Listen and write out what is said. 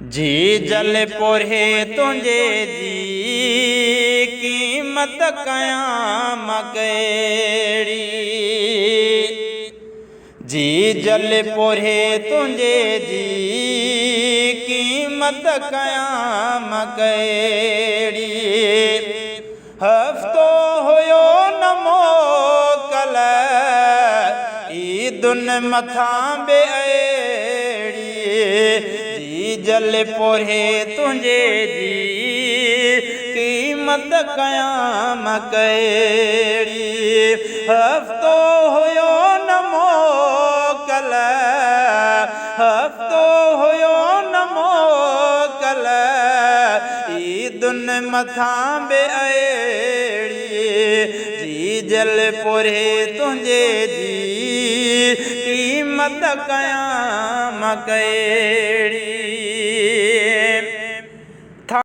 जी जल पोरे तुझे जी कीमत कयाम कहिड़ी। जी जल पोरे तुझे जी कीमत कयाम कहिड़ी। हफ़्तो हुयो न मोकल ईदुन मथां बे अहिड़ी। जी जल पोरे तुझे जी कीमत कयाम कहिड़ी। हफ़्तो हुयो न मोकल हफ़्तो हुयो न मोकल ईदुन मथां बे अहिड़ी। जी जल पोरे तुझे जी कीमत कयाम कहिड़ी।